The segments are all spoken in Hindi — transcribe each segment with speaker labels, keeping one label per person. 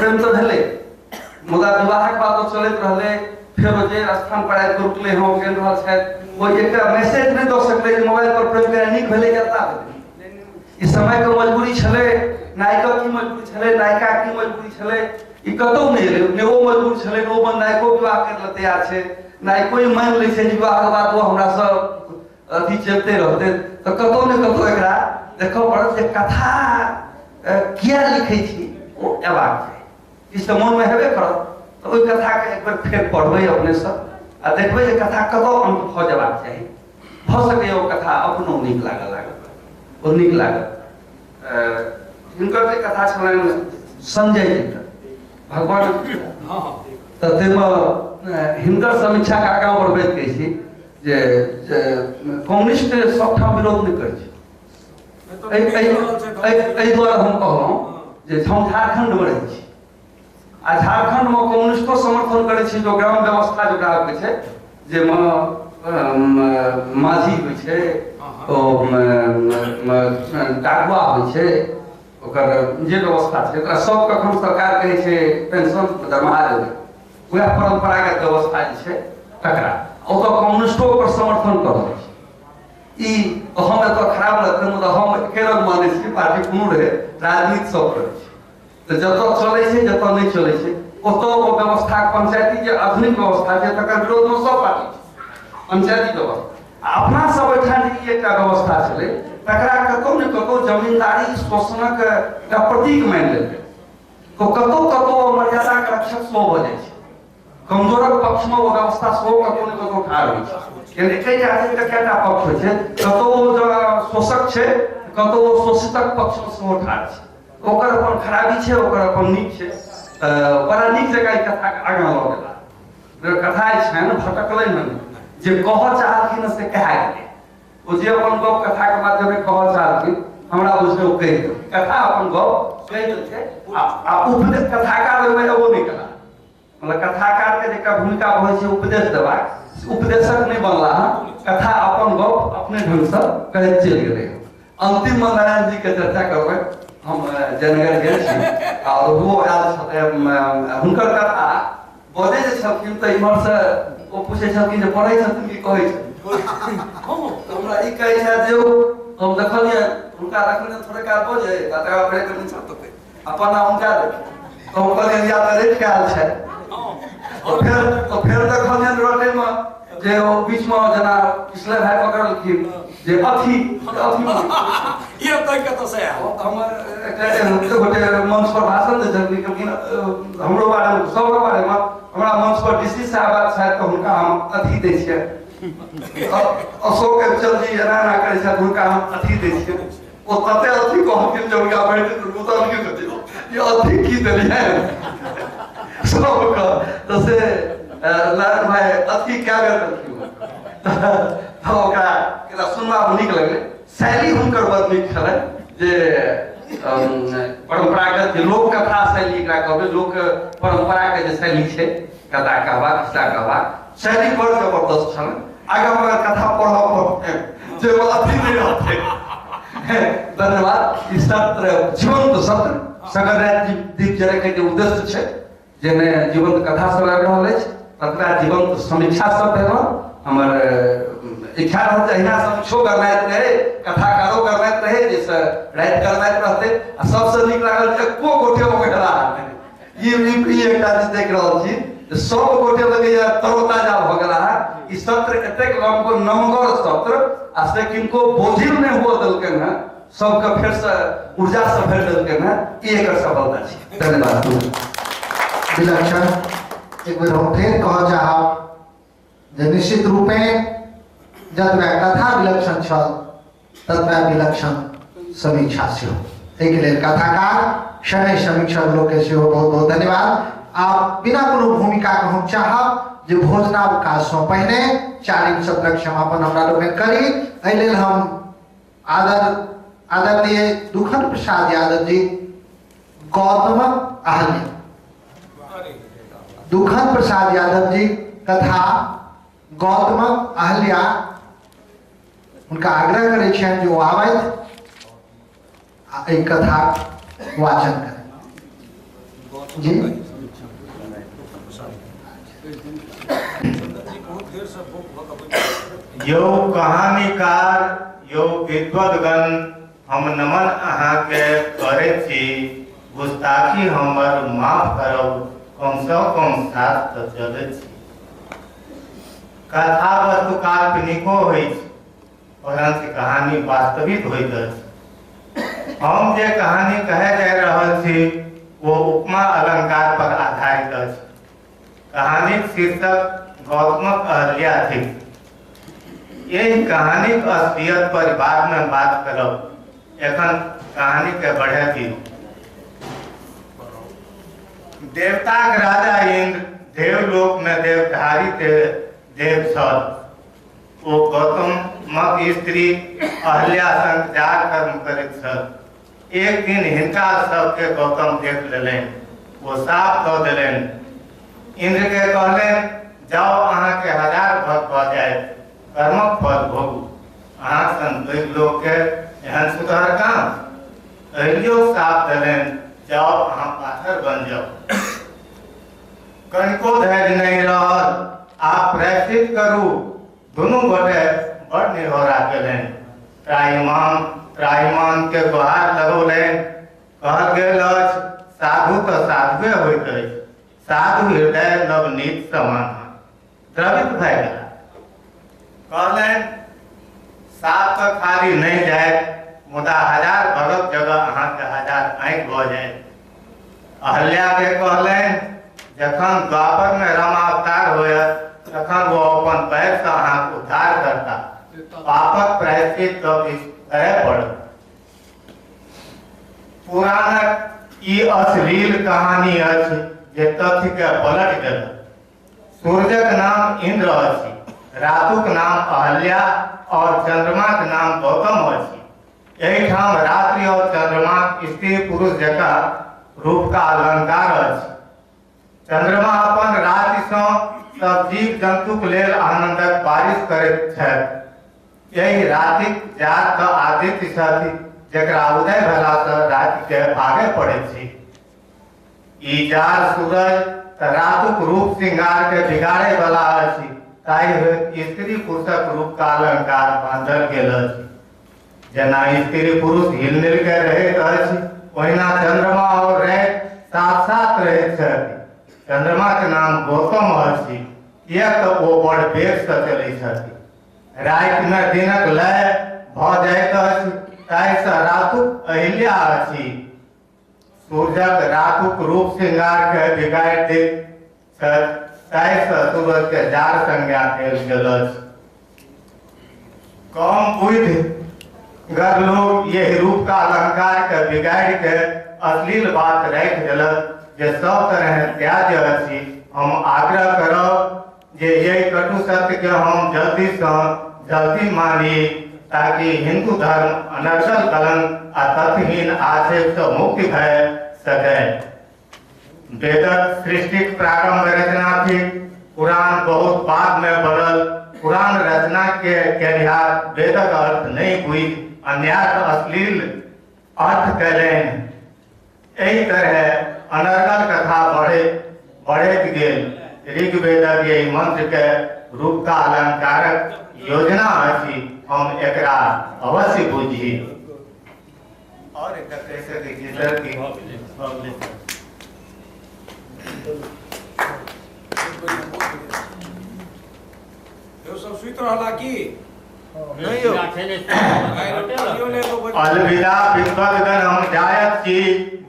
Speaker 1: प्रेम तो भेले मुदा विवाहक बाद चलत रहले फिर जे स्थान पर आबि रुकले हो गेल रहल छथि वो एक मैसेज नहीं दो सकले मोबाइल पर प्रेम करे नीक भेले जाता इस समय के मजबूरी छले नायिका की मजबूरी छले नायिका की मजबूरी छले ई कतौ नहीं ले ने वो मजबूर छले ने वो नायको विवाह कर ले तैयार छे नायको ही मान ले छे विवाह के बाद वो हमरा सब अथी चलते रहते तो कतौ ने कतौ एकरा देखो पड़त जे कथा किया लिखै छी ओ एबाक छै इस मन में हेबे करत तो ओई कथा के एक बार फेर पढ़बै अपने सब आ देखबै जे कथा कतौ अंत भ जेबाक चाही भ सके ओ कथा अपनो नीक लागत ओ नीक लागत हिनकर जे कथा छलनि संजय जी भगवान तो हिंदर समीक्षा का आगाँ बढ़बैत कहै छी जे कम्युनिस्ट सबठाम विरोध नहीं करै छै एहि दुआरे हम कहलहुँ जे हम झारखंड में रहै छी आ झारखंड में कम्युनिस्टो समर्थन करै छै जो ग्राम व्यवस्था जो कहै छै जे माझी होइ छै डाकुआ होइ छै ओकर जे व्यवस्था छै एकरा सब कखन सरकार कहै छै पेंशन दरमाहा देबै वह परंपरागत व्यवस्था जे छै तकरा ओतऽ कम्युनिस्टो पर समर्थन कऽ रहल छै ई हम एतऽ खराब लगतै मुदा हम एके रंग मानै छी पार्टी कोनो रहे राजनीति सब करै छै तऽ जतऽ चलै छै जतऽ नहि चलै छै ओतऽ ओ व्यवस्था पंचायती जे आधुनिक व्यवस्था छै तकर विरोधमे सब पार्टी छै पंचायती व्यवस्था अपना सब एहिठाम जे ई एकटा व्यवस्था छलै तकरा कतौ ने कतौ जमींदारी शोषणक प्रतीक मान लेलकै तो कतौ कतौ मर्यादा के रक्षक सेहो भऽ जाइ छै कमजोरक पक्ष में वो व्यवस्था सेहो कतौ ने कतौ ठाढ़ होइ छै यानी एकहि आदमी के कएटा पक्ष होइ छै कतौ शोषक छै कतौ शोषितक पक्ष में सेहो ठाढ़ छै ओकर अपन खराबी छै ओकर अपन नीक छै बड़ा नीक जगह ई कथा के आगाँ लऽ गेला कथा जे छनि भटकलै नहि जे कहऽ चाहलखिन से कहा गेलै ओ जे अपन गप कथा के माध्यमे कहऽ चाहलखिन हमरा बुझे ओ कहि देलकै कथा अपन गप कहि देलकै आ उपदेश कथाकार ओहिमे एगो नहि केला मतलब कथाकार के जेकरा भूमिका होइ छै उपदेश देबाक उपदेशक नहीं बनला कथा अपन गप अपने ढंग से कहैत चलि गेलै अंतिम में नारायण जी के चर्चा करबै हम जयनगर गेल छी और वो आयल छथि हुनकर कथा बजै जे छलखिन तऽ इम्हर से ओ पूछै छलखिन जे पढ़ै छथिन कि कहै छथिन हमरा ई कहै छै जे हम देखलिए हुनका रखने थोड़े काल बजे तकर ब्रेक नहीं छतै अपन हुनका देख हम कहलिए या तऽ रेट काल छै फिर देखलिए रोटे में जे ओ बीच में जना पिछले भाई पकड़लखिन जे अथी
Speaker 2: ये तो कत से
Speaker 1: हमर एकटा गोटे मंच पर भाषण दे छलखिन हमरो बारे में सब बारे में हमरा मंच पर डीसी साहब छथि तऽ हुनका हम अथी दै छियै अशोक चल जी एना करे छथि हुनका हम अथी दै छियै ओ तते अथी कहलखिन जे हुनका बैठे तऽ उतार के कहते ये अथी की देलियै सबका तो से नारायण भाई अथी क्या करलखिन तो ओकरा केला सुनबा नीक लगलै शैली हुनकर बड़ नीक छलै जे परंपरागत जे लोक कथा शैली एकरा कहबै लोक परंपरा के जे शैली छै कथा कहबाक खिस्सा कहबाक शैली बड़ जबरदस्त छलै आगाँ मगर कथा पढ़ऽ पड़तै जे वो अथी नहीं रहते धन्यवाद ई सत्र जीवंत सत्र सगर राति दीप जरे के जे उद्देश्य छै जेने जीवंत कथा सब आबि रहल अछि तकरा जीवंत समीक्षा सब भेल हमर इच्छा रहत अहिना समीक्षो करनाइत रहे कथाकारो करनाइत रहे जैसे राति करनाइत रहते आ सबसे नीक लागल एको गोटे ओकरा ई एकटा चीज देख रहल छी सब गोटे लगैया तरोताजा भ गेला ई सत्र एतेक नमगर सत्र आ से किनको बोझिल नहीं हुआ देलकन है सबके फेर से ऊर्जा से भर देलकन है ई एकर सफलता छै धन्यवाद
Speaker 3: विलक्षण एक बेर हम फेर कह चाहब जे निश्चित रूपे जतबे कथा विलक्षण छल ततबे विलक्षण समीक्षा सेहो एहिके लेल कथाकार शनै समीक्षक लोक के सेहो बहुत बहुत धन्यवाद आप बिना कोनो भूमिका के हम चाहब जे भोजनावकाश से पहिने चारिम सत्रक समापन हमरा लोग करी एहि लेल हम आदरणीय दुखन प्रसाद यादव जी गौतम अहल्या दुखन प्रसाद यादव जी कथा गौतम अहल्या उनका आग्रह करे छन जो आवत एक कथा वाचन करें जी
Speaker 4: यो कहानीकार यो विद्वदगण हम नमन अहाँ के करे छी गुस्ताखी हमर माफ करब कम से कम साथ तो चले छी कथा वस्तु काल्पनिको होइ छै परंतु कहानी वास्तविक होइत अछि हम जे कहानी कहे जा रहल छी वो उपमा अलंकार पर आधारित अछि कहानी शीर्षक गौतमक अहल्या थी यही कहानी असलियत पर बाद में बात करब एखन कहानी के बढ़े दी देवता के राजा इंद्र देवलोक में देवधारी देव छल ओ गौतमक स्त्री अहल्या संग जार कर्म करैत छल एक दिन हिनका सबके गौतम देख लेलनि वो साफ दऽ देलनि इंद्र के कहलनि जाओ अहाँ के 1000 भक्त भऽ जाए कर्मक फल भोगू अहाँ सन पैघ लोक के एहन सुधार काम अहियो साफ देलनि जाओ अहाँ पाथर बन जाओ कनिको धैर्य नहीं रहल आप प्रायश्चित करू दुनू गोटे बड़ निहोरा केलनि त्राहिमाम के गुहार लगौलनि कहल गेल अछि साधु तऽ साधुए होइत अछि साधु हृदय नवनीत समान द्रवित भए गेला कहलनि साथ तो खाली नहीं जाए मुदा 1000 भगत जगह अहाँ के 1000 आँखि भऽ जाए अहल्या के कहलनि जखन द्वापर में राम अवतार होयत तखन वो अपन पैर से अहाँ के उद्धार करता पापक प्रायश्चित तो करे पड़त पुराणक ई अश्लील कहानी अछि जे तथ्य के पलट देलक सूर्यक नाम इंद्र अछि रातुक नाम अहल्या और चंद्रमा के नाम गौतम अछि यही ठाम रात्रि और चंद्रमा स्त्री पुरुष जका रूप का अलंकार अछि चंद्रमा अपन राति सँ सब जीव जंतुक लेल आनंदक बारिश करैत छथि यही रातिक जार तऽ आदित्य छथि जकरा उदय भेला सँ राति के भागे पड़ैत छै ई जार सूरज रातुक रूप श्रृंगार के बिगाड़े वाला अछि ताहि स्त्री पुरुषक रूप का अलंकार बांधल गेल अछि जेना स्त्री पुरुष हिलमिल के रहैत अछि ओहिना चंद्रमा और राति साथ साथ रहैत छथि चंद्रमा के नाम गौतम अछि किएक तऽ ओ बड़ वेग सँ चलैत छथि राति में दिनक लय भऽ जाइत अछि ताहि सँ रातुक अहिल्या अछि सूर्यक रातुक रूप श्रृंगार के बिगाड़ि दैत छथि ताहि सँ सूरज के जार संज्ञा देल गेल अछि कम बुद्धि गर लोग यही रूप का अलंकार के बिगाड़ि के अश्लील बात राखि देलक जे सब तरह त्याज्य अछि हम आग्रह करब जे यही कटु सत्य के हम जल्दी से जल्दी मानी ताकि हिंदू धर्म अनर्गल कलंक आ तथ्यहीन आक्षेप से मुक्ति भय सके वेदक सृष्टिक प्रारंभ रचना थी पुराण बहुत बाद में बनल पुराण रचना के लिहाज वेदक अर्थ नहीं हुई अन्याय अश्लील अर्थ कैलनि एही तरह अनर्गल कथा बढ़ैत गेल ऋग्वेदक यही मंत्र के रूप का अलंकारक योजना अछि हम एकरा अवश्य बुझी और एक कैसे देखिए सर की
Speaker 2: यो सब सुइत रहला की
Speaker 4: नहीं हो अलविदा विद्वदगण हम जायत छी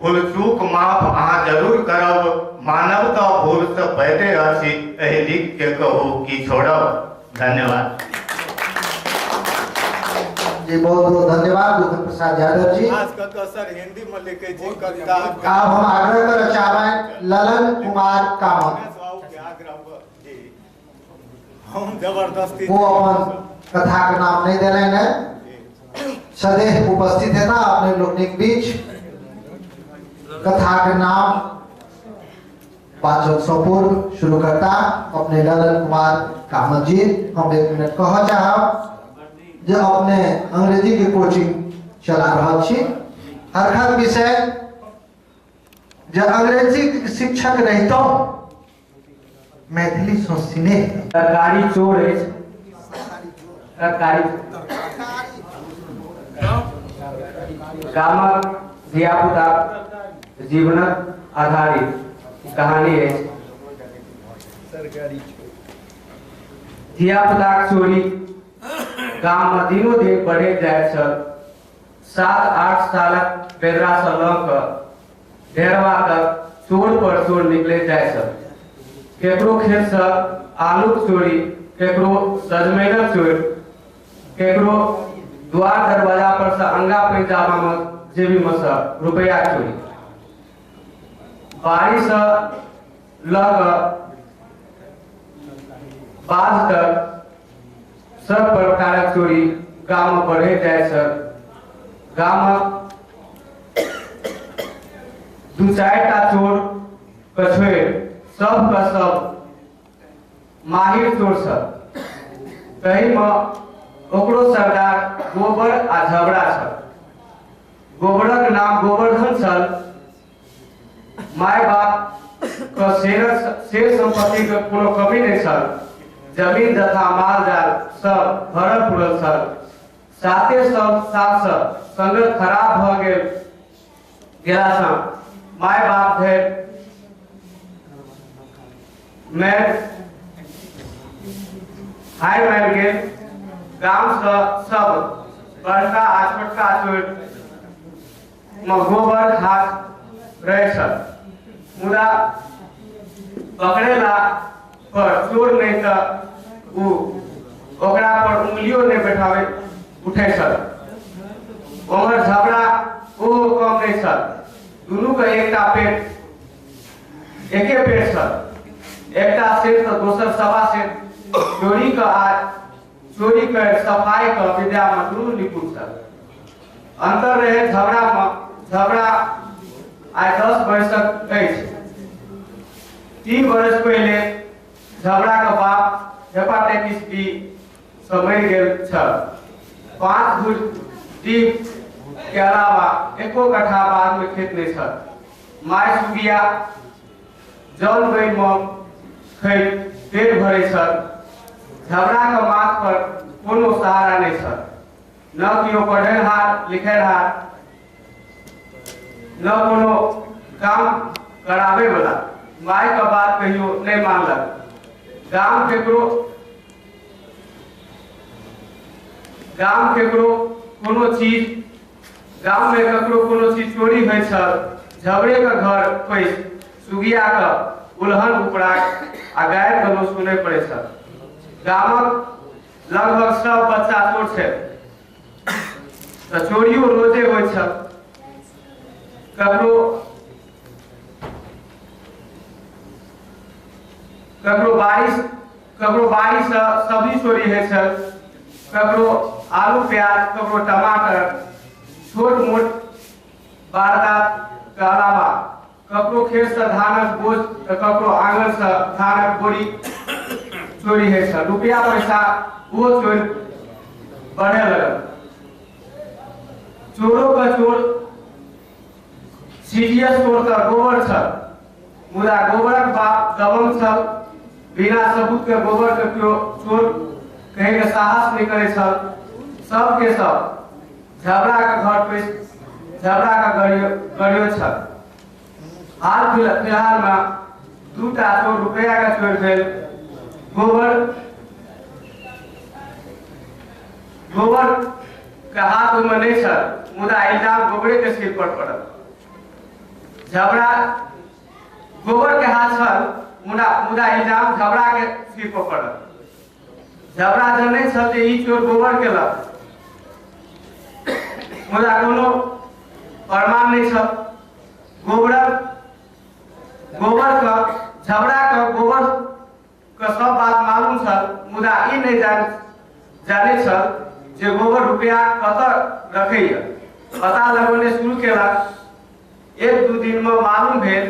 Speaker 4: भूल चूक माफ अहाँ जरूर करब मानव तो भूल से बैठे अछि एहि लिख के कहू की छोड़ब धन्यवाद
Speaker 3: जी बहुत बहुत धन्यवाद दुखन प्रसाद यादव जी
Speaker 4: खास करके सर हिंदी में लिखे जी कविता
Speaker 3: अब हम आग्रह कर चाहें ललन कुमार कामत
Speaker 4: हम जबरदस्ती
Speaker 3: वो अपन कथा का नाम नहीं देने हैं सदैव उपस्थित है ना अपने लोग के बीच कथा के नाम 5 वर्षों पूर्व शुरू करता अपने ललन कुमार कामत जी हम 1 मिनट कह चाहब जो अपने अंग्रेजी के कोचिंग चला रहा छी हर विषय जो अंग्रेजी शिक्षक रहतो मैथिली सो सिने
Speaker 5: सरकारी चोर है सरकारी गामक धियापुता जीवनक आधारित कहानी है। धियापुताक चोरी गाम में दिनों दिन बढ़े जाए छल। 7-8 सालक बेदरा से लऽ कऽ ढेरवा तक चोर पर चोर निकले जाए छल। केकरो खेत से आलूक चोरी, केकरो सजमैनक चोरी, केकरो द्वार दरवाजा पर से अंगा पैंजामा में जेबी में से रुपया चोरी। बाड़ी से लऽ कऽ बाज तक सब प्रकारक चोरी गाम में बढ़े जाए छल। गाम में 2-4टा चोर के छोड़ि सब का सब माहिर चोर सब। तही में ओकरो सरदार गोबर आ झबरा छल। गोबरक नाम गोवर्धन छल। माय बाप के शेर संपत्ति के कोनो कमी नहीं छल। जमीन तथा माल जाल सब भरल पुरल छल। साथे सब साथ संगत खराब भ गेला सँ माय बाप धरि हाय मारि गेल। गाम से सब बड़का आ छोटका चोर में गोबर खाद रहे छल। मुदा पकड़ेला पर चोर नहीं तो ओकरा पर उंगलियों नहीं बैठावे उठे छल। ओकर झगड़ा ओहो कम नहीं छल। दुनू के एकटा पेट एके पेट छल। एकटा सेठ तो दोसर सवा सेठ चोरी के आज चोरी के सफाई के विद्या में दुनू निपुण छल। अंतर रहे झगड़ा में। झगड़ा आइ 10 वर्षक अछि। 3 वर्ष पहले झगड़ा के बाप हेपाटाइटिस बी से मरि गेल छल। 5 गुंठी के अलावा एको कट्ठा बाग में खेत नहीं छल। माय सुगिया जल बन में खै पेट भरे छल। झगड़ा के माथ पर कोनो सहारा नहीं छल। न कियो पढ़ेनहार लिखेनहार, न कोनो काम कराबे वाला। माय का बात कहियो नहीं मानलक। गाम केकरो कोनो चीज गाम में ककरो कोनो चीज चोरी होइ छल। झगड़े के घर पैस सुगिया के उल्हन उपड़ा आ गायब गलो सुने पड़े छल। गामक लगभग सब बच्चा चोर छै तो चोरियो रोजे होइ छल। ककरो बाड़ी से सब्जी चोरी होइ छल। ककरो आलू प्याज, ककरो टमाटर, छोट मोट वारदात के अलावा ककरो खेत से धानक बोझ तो ककरो आंगन से धानक बोरी चोरी है छल। रुपया पैसा वो चोर बढ़े लगल। चोरों का चोर सीरियस चोर का गोबर छल। मुदा गोबरक बाप दबंग छल। बिना सबूत के गोबर के क्यों चोर कहे के साहस नहीं करे छल। सब के सब झगड़ा के घर पे झगड़ा का गड़ियो छल। हाल फिलहाल में 2टा चोर रुपया का चोर भेल। गोबर के हाथ में नहीं छल। मुदा इल्जाम गोबरे के सिर पर पड़ल। झगड़ा गोबर के हाथ छल। मुदा इल्जाम झगड़ा के सिर पर पड़ल। झगड़ा जनै छल जे ई चोर गोबर केलक। मुदा कोनो प्रमाण नहीं छल। गोबर का झगड़ा का गोबर का सब बात मालूम छल। मुदा ई नहीं जाने छल जे गोबर रुपया कतऽ रखैया। पता लगौने शुरू केलक। 1-2 दिन में मालूम भेल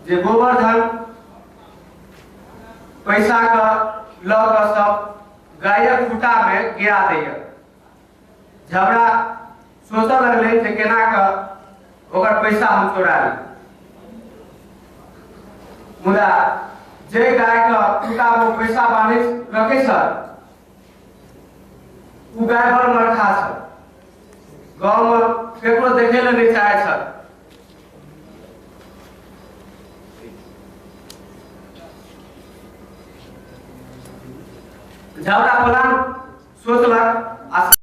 Speaker 5: जे गोवर्धन पैसा का लऽ कऽ सब गायक खूटा में गिरा दैया। झगड़ा सोचऽ लगलै जे केना कऽ ओकर पैसा हम चोरा ली। मुदा जे गाय का टूटा वो पैसा बांधे रखे सर उ गाय बड़ मरखा सर गाँव में केकरो देखे ले नहीं चाहे सर झगड़ा प्लान सोचलक